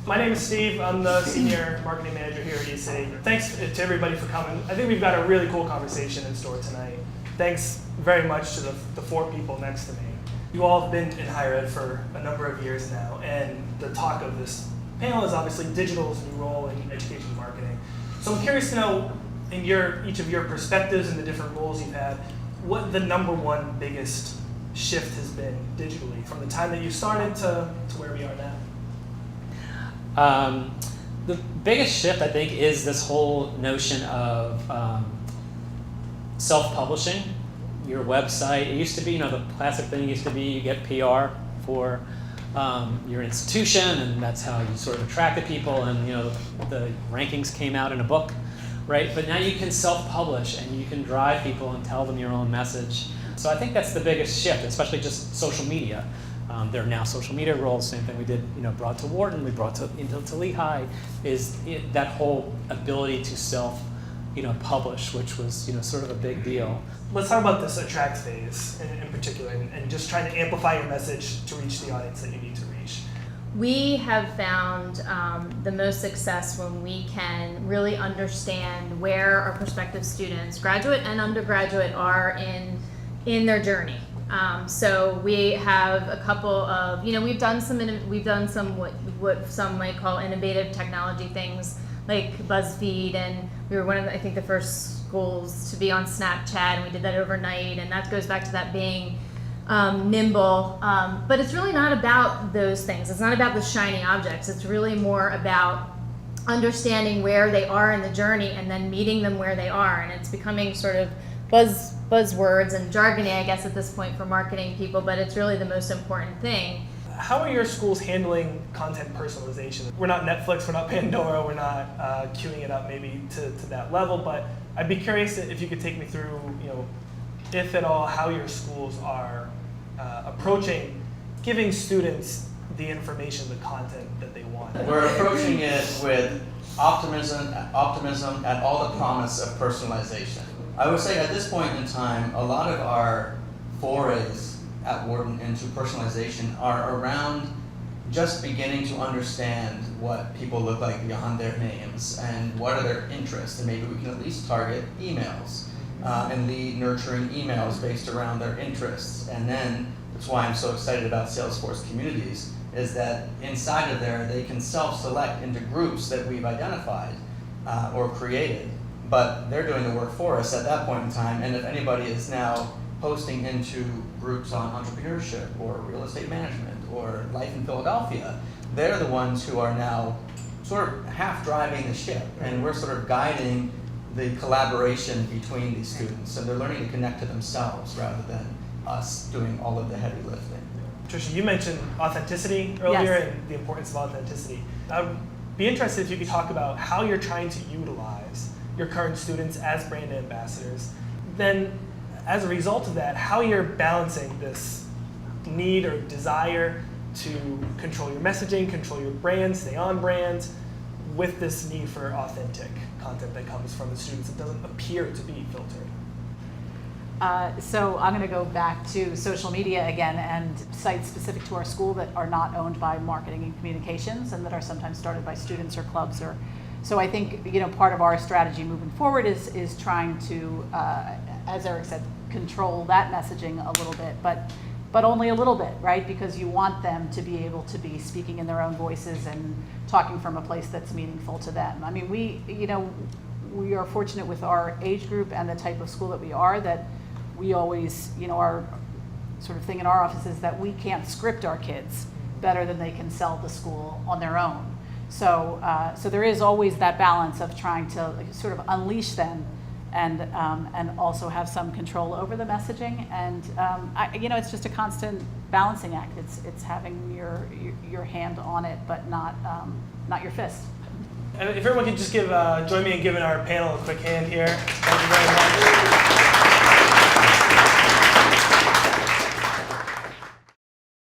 My name is Steve. I'm the Senior Marketing Manager here at eCity. Thanks to everybody for coming. I think we've got a really cool conversation in store tonight. Thanks very much to the four people next to me. You all have been in higher ed for a number of years now, and the talk of this panel is obviously digital's new role in education marketing. So I'm curious to know, in each of your perspectives and the different roles you've had, what the number one biggest shift has been digitally from the time that you started to where we are now? The biggest shift, I think, is this whole notion of self-publishing your website. It used to be, the classic thing used to be you get PR for your institution, and that's how you sort of attracted people, and the rankings came out in a book, right? But now you can self-publish, and you can drive people and tell them your own message. So I think that's the biggest shift, especially just social media. There are now social media roles, same thing we did, brought to Wharton, we brought to Lehigh, is that whole ability to self-publish, which was, sort of a big deal. Let's talk about this attract phase in particular, and just trying to amplify your message to reach the audience that you need to reach. We have found the most success when we can really understand where our prospective students, graduate and undergraduate, are in their journey. So we have a couple of, we've done some what some might call innovative technology things like BuzzFeed, and we were one of the, I think, the first schools to be on Snapchat, and we did that overnight, and that goes back to that being nimble. But it's really not about those things. It's not about the shiny objects. It's really more about understanding where they are in the journey and then meeting them where they are. And it's becoming sort of buzzwords and jargony, I guess, at this point for marketing people, but it's really the most important thing. How are your schools handling content personalization? We're not Netflix, we're not Pandora, we're not queuing it up maybe to that level, but I'd be curious if you could take me through, if at all, how your schools are approaching giving students the information, the content that they want. We're approaching it with optimism and all the promise of personalization. I would say at this point in time, a lot of our forays at Wharton into personalization are around just beginning to understand what people look like beyond their names and what are their interests, and maybe we can at least target emails and lead nurturing emails based around their interests. And then that's why I'm so excited about Salesforce communities, is that inside of there they can self-select into groups that we've identified or created, but they're doing the work for us at that point in time. And if anybody is now posting into groups on entrepreneurship or real estate management or life in Philadelphia, they're the ones who are now sort of half driving the ship, and we're sort of guiding the collaboration between these students, and they're learning to connect to themselves rather than us doing all of the heavy lifting. Patricia, you mentioned authenticity earlier. Yes. And the importance of authenticity. I'd be interested if you could talk about how you're trying to utilize your current students as brand ambassadors. Then, as a result of that, how you're balancing this need or desire to control your messaging, control your brand, stay on brand, with this need for authentic content that comes from the students that doesn't appear to be filtered. So I'm going to go back to social media again, and sites specific to our school that are not owned by marketing and communications and that are sometimes started by students or clubs. So I think part of our strategy moving forward is trying to, as Eric said, control that messaging a little bit, but only a little bit, right? Because you want them to be able to be speaking in their own voices and talking from a place that's meaningful to them. I mean, we are fortunate with our age group and the type of school that we are, that we always, our sort of thing in our office is that we can't script our kids better than they can sell the school on their own. So there is always that balance of trying to sort of unleash them and also have some control over the messaging. And it's just a constant balancing act. It's having your hand on it, but not your fist. And if everyone could just join me in giving our panel a quick hand here. Thank you very much.